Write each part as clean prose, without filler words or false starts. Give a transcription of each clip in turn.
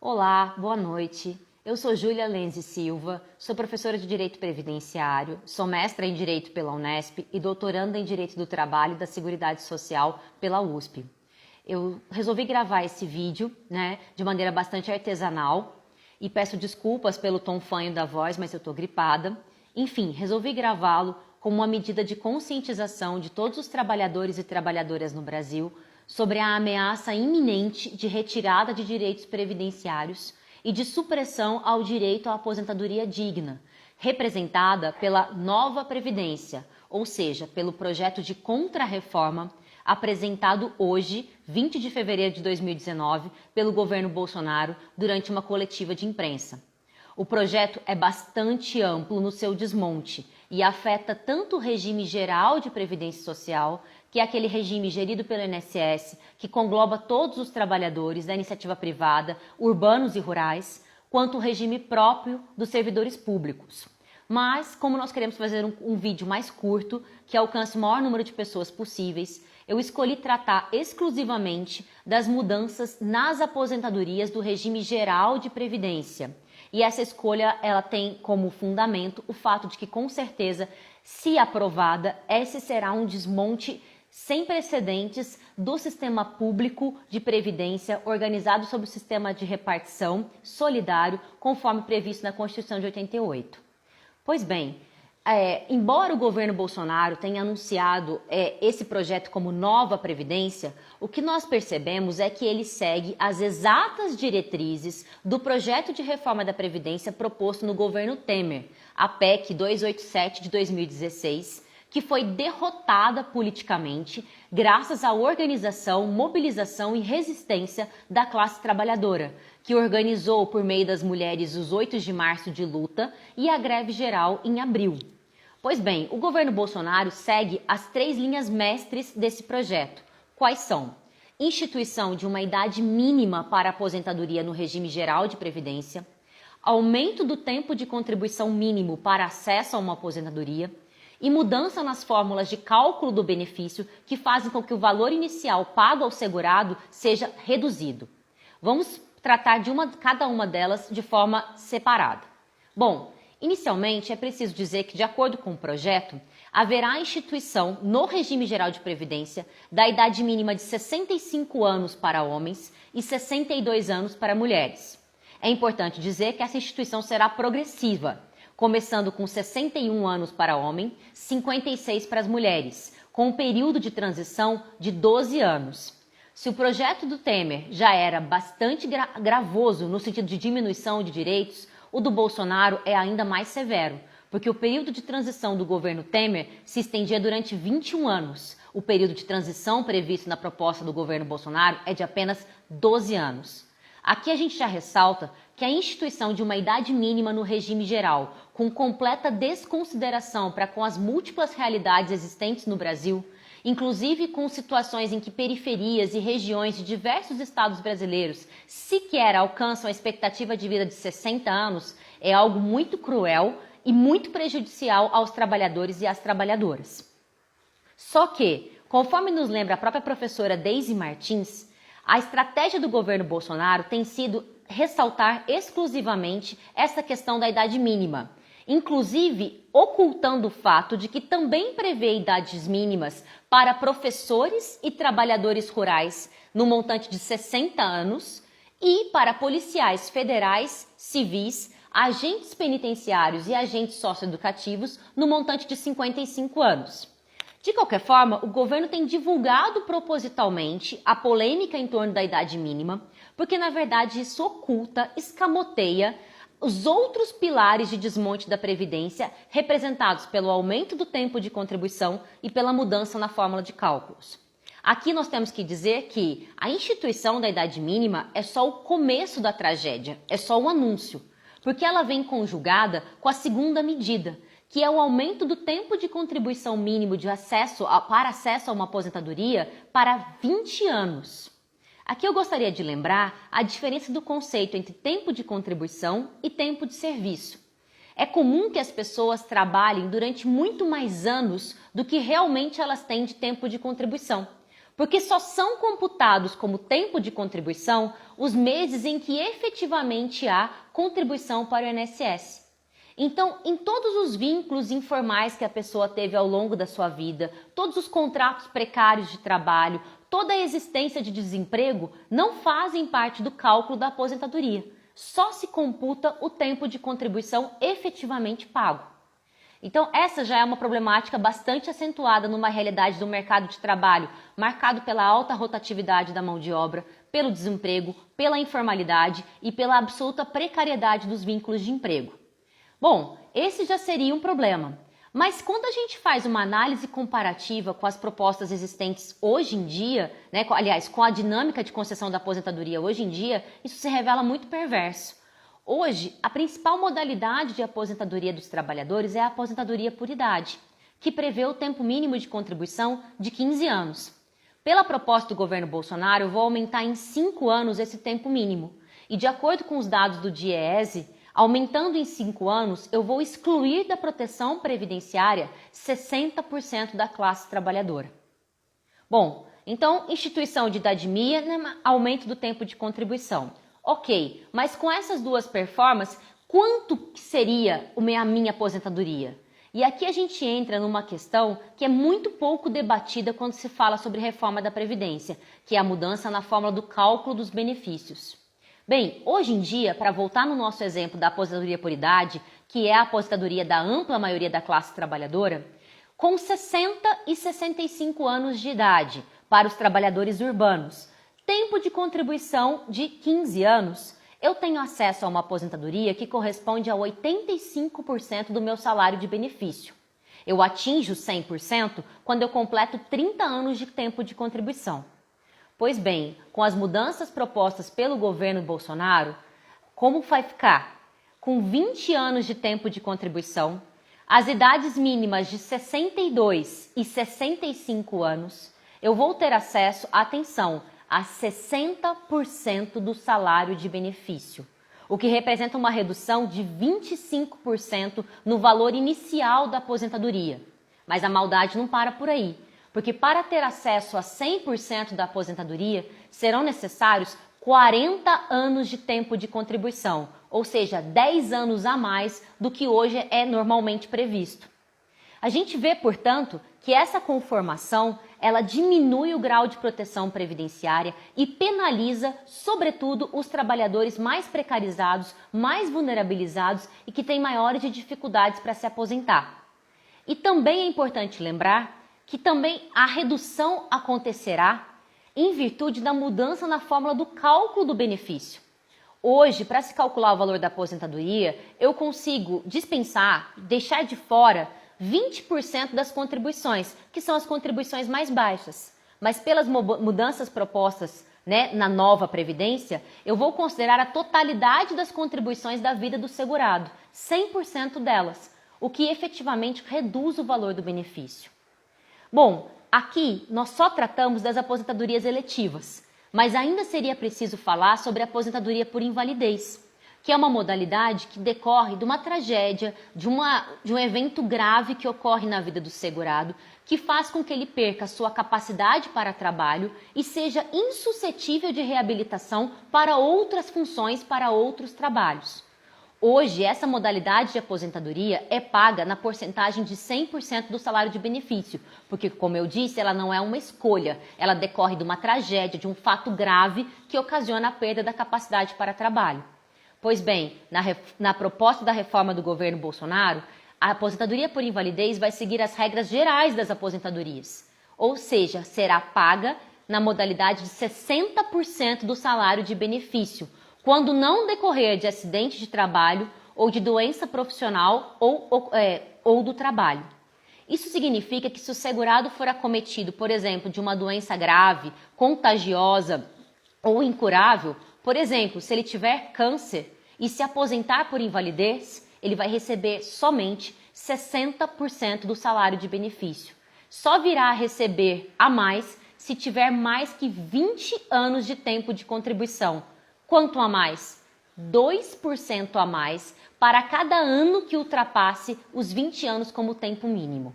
Olá, boa noite. Eu sou Júlia Lenze Silva, sou professora de Direito Previdenciário, sou mestra em Direito pela Unesp e doutoranda em Direito do Trabalho e da Seguridade Social pela USP. Eu resolvi gravar esse vídeo, de maneira bastante artesanal e peço desculpas pelo tom fanho da voz, mas eu estou gripada. Enfim, resolvi gravá-lo como uma medida de conscientização de todos os trabalhadores e trabalhadoras no Brasil sobre a ameaça iminente de retirada de direitos previdenciários e de supressão ao direito à aposentadoria digna, representada pela nova Previdência, ou seja, pelo projeto de contrarreforma apresentado hoje, 20 de fevereiro de 2019, pelo governo Bolsonaro durante uma coletiva de imprensa. O projeto é bastante amplo no seu desmonte e afeta tanto o regime geral de previdência social, que é aquele regime gerido pelo INSS, que congloba todos os trabalhadores da iniciativa privada, urbanos e rurais, quanto o regime próprio dos servidores públicos. Mas, como nós queremos fazer um vídeo mais curto, que alcance o maior número de pessoas possíveis, eu escolhi tratar exclusivamente das mudanças nas aposentadorias do regime geral de previdência. E essa escolha ela tem como fundamento o fato de que, com certeza, se aprovada, esse será um desmonte sem precedentes do sistema público de previdência organizado sob o sistema de repartição solidário, conforme previsto na Constituição de 88. Pois bem, embora o governo Bolsonaro tenha anunciado esse projeto como nova Previdência, o que nós percebemos é que ele segue as exatas diretrizes do projeto de reforma da Previdência proposto no governo Temer, a PEC 287 de 2016, que foi derrotada politicamente graças à organização, mobilização e resistência da classe trabalhadora, que organizou por meio das mulheres os 8 de março de luta e a greve geral em abril. Pois bem, o governo Bolsonaro segue as 3 linhas mestres desse projeto. Quais são? Instituição de uma idade mínima para aposentadoria no regime geral de previdência, aumento do tempo de contribuição mínimo para acesso a uma aposentadoria e mudança nas fórmulas de cálculo do benefício que fazem com que o valor inicial pago ao segurado seja reduzido. Vamos tratar de cada uma delas de forma separada. Bom, inicialmente é preciso dizer que, de acordo com o projeto, haverá a instituição no regime geral de previdência da idade mínima de 65 anos para homens e 62 anos para mulheres. É importante dizer que essa instituição será progressiva, começando com 61 anos para homem, 56 para as mulheres, com um período de transição de 12 anos. Se o projeto do Temer já era bastante gravoso no sentido de diminuição de direitos, o do Bolsonaro é ainda mais severo, porque o período de transição do governo Temer se estendia durante 21 anos. O período de transição previsto na proposta do governo Bolsonaro é de apenas 12 anos. Aqui a gente já ressalta que a instituição de uma idade mínima no regime geral, com completa desconsideração para com as múltiplas realidades existentes no Brasil, inclusive com situações em que periferias e regiões de diversos estados brasileiros sequer alcançam a expectativa de vida de 60 anos, é algo muito cruel e muito prejudicial aos trabalhadores e às trabalhadoras. Só que, conforme nos lembra a própria professora Deise Martins, a estratégia do governo Bolsonaro tem sido ressaltar exclusivamente essa questão da idade mínima, inclusive ocultando o fato de que também prevê idades mínimas para professores e trabalhadores rurais no montante de 60 anos e para policiais federais, civis, agentes penitenciários e agentes socioeducativos no montante de 55 anos. De qualquer forma, o governo tem divulgado propositalmente a polêmica em torno da idade mínima, porque na verdade isso oculta, escamoteia os outros pilares de desmonte da Previdência, representados pelo aumento do tempo de contribuição e pela mudança na fórmula de cálculos. Aqui nós temos que dizer que a instituição da idade mínima é só o começo da tragédia, é só o anúncio, porque ela vem conjugada com a segunda medida, que é o aumento do tempo de contribuição mínimo para acesso a uma aposentadoria para 20 anos. Aqui eu gostaria de lembrar a diferença do conceito entre tempo de contribuição e tempo de serviço. É comum que as pessoas trabalhem durante muito mais anos do que realmente elas têm de tempo de contribuição. porque só são computados como tempo de contribuição os meses em que efetivamente há contribuição para o INSS. Então, em todos os vínculos informais que a pessoa teve ao longo da sua vida, todos os contratos precários de trabalho, toda a existência de desemprego não fazem parte do cálculo da aposentadoria. Só se computa o tempo de contribuição efetivamente pago. Então, essa já é uma problemática bastante acentuada numa realidade do mercado de trabalho, marcado pela alta rotatividade da mão de obra, pelo desemprego, pela informalidade e pela absoluta precariedade dos vínculos de emprego. Bom, esse já seria um problema. Mas quando a gente faz uma análise comparativa com as propostas existentes hoje em dia, aliás, com a dinâmica de concessão da aposentadoria hoje em dia, isso se revela muito perverso. Hoje, a principal modalidade de aposentadoria dos trabalhadores é a aposentadoria por idade, que prevê o tempo mínimo de contribuição de 15 anos. Pela proposta do governo Bolsonaro, eu vou aumentar em 5 anos esse tempo mínimo. E de acordo com os dados do DIEESE, aumentando em 5 anos, eu vou excluir da proteção previdenciária 60% da classe trabalhadora. Bom, então, instituição de idade mínima, aumento do tempo de contribuição. Ok, mas com essas duas performances, quanto seria a minha aposentadoria? E aqui a gente entra numa questão que é muito pouco debatida quando se fala sobre reforma da Previdência, que é a mudança na fórmula do cálculo dos benefícios. Bem, hoje em dia, para voltar no nosso exemplo da aposentadoria por idade, que é a aposentadoria da ampla maioria da classe trabalhadora, com 60 e 65 anos de idade para os trabalhadores urbanos, tempo de contribuição de 15 anos, eu tenho acesso a uma aposentadoria que corresponde a 85% do meu salário de benefício. Eu atinjo 100% quando eu completo 30 anos de tempo de contribuição. Pois bem, com as mudanças propostas pelo governo Bolsonaro, como vai ficar? Com 20 anos de tempo de contribuição, as idades mínimas de 62 e 65 anos, eu vou ter acesso, atenção, a 60% do salário de benefício, o que representa uma redução de 25% no valor inicial da aposentadoria. Mas a maldade não para por aí, porque para ter acesso a 100% da aposentadoria, serão necessários 40 anos de tempo de contribuição, ou seja, 10 anos a mais do que hoje é normalmente previsto. A gente vê, portanto, que essa conformação, ela diminui o grau de proteção previdenciária e penaliza, sobretudo, os trabalhadores mais precarizados, mais vulnerabilizados e que têm maiores dificuldades para se aposentar. E também é importante lembrar que também a redução acontecerá em virtude da mudança na fórmula do cálculo do benefício. Hoje, para se calcular o valor da aposentadoria, eu consigo dispensar, deixar de fora 20% das contribuições, que são as contribuições mais baixas. Mas pelas mudanças propostas na nova Previdência, eu vou considerar a totalidade das contribuições da vida do segurado, 100% delas, o que efetivamente reduz o valor do benefício. Bom, aqui nós só tratamos das aposentadorias eletivas, mas ainda seria preciso falar sobre a aposentadoria por invalidez, que é uma modalidade que decorre de uma tragédia, de um evento grave que ocorre na vida do segurado, que faz com que ele perca sua capacidade para trabalho e seja insuscetível de reabilitação para outras funções, para outros trabalhos. Hoje, essa modalidade de aposentadoria é paga na porcentagem de 100% do salário de benefício, porque, como eu disse, ela não é uma escolha, ela decorre de uma tragédia, de um fato grave que ocasiona a perda da capacidade para trabalho. Pois bem, na proposta da reforma do governo Bolsonaro, a aposentadoria por invalidez vai seguir as regras gerais das aposentadorias, ou seja, será paga na modalidade de 60% do salário de benefício, quando não decorrer de acidente de trabalho ou de doença profissional ou do trabalho. Isso significa que se o segurado for acometido, por exemplo, de uma doença grave, contagiosa ou incurável, por exemplo, se ele tiver câncer e se aposentar por invalidez, ele vai receber somente 60% do salário de benefício. Só virá a receber a mais se tiver mais que 20 anos de tempo de contribuição. Quanto a mais? 2% a mais para cada ano que ultrapasse os 20 anos como tempo mínimo.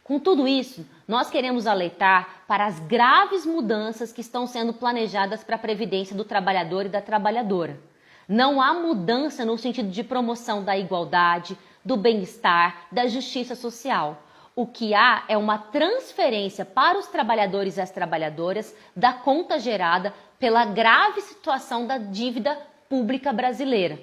Com tudo isso, nós queremos alertar para as graves mudanças que estão sendo planejadas para a previdência do trabalhador e da trabalhadora. Não há mudança no sentido de promoção da igualdade, do bem-estar, da justiça social. O que há é uma transferência para os trabalhadores e as trabalhadoras da conta gerada pela grave situação da dívida pública brasileira.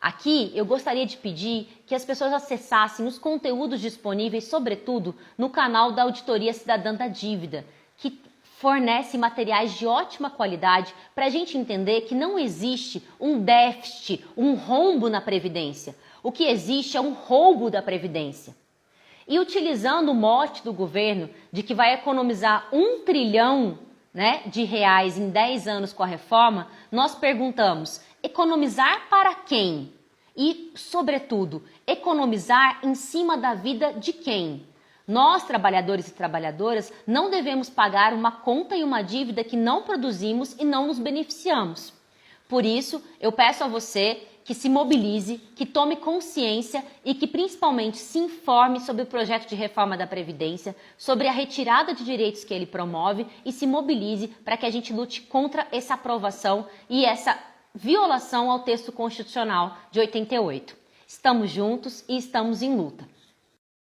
Aqui eu gostaria de pedir que as pessoas acessassem os conteúdos disponíveis, sobretudo no canal da Auditoria Cidadã da Dívida, que fornece materiais de ótima qualidade para a gente entender que não existe um déficit, um rombo na Previdência. O que existe é um roubo da Previdência. E utilizando o mote do governo de que vai economizar 1 trilhão de reais em 10 anos com a reforma, nós perguntamos: economizar para quem? E, sobretudo, economizar em cima da vida de quem? Nós, trabalhadores e trabalhadoras, não devemos pagar uma conta e uma dívida que não produzimos e não nos beneficiamos. Por isso, eu peço a você que se mobilize, que tome consciência e que principalmente se informe sobre o projeto de reforma da Previdência, sobre a retirada de direitos que ele promove e se mobilize para que a gente lute contra essa aprovação e essa violação ao texto constitucional de 88. Estamos juntos e estamos em luta.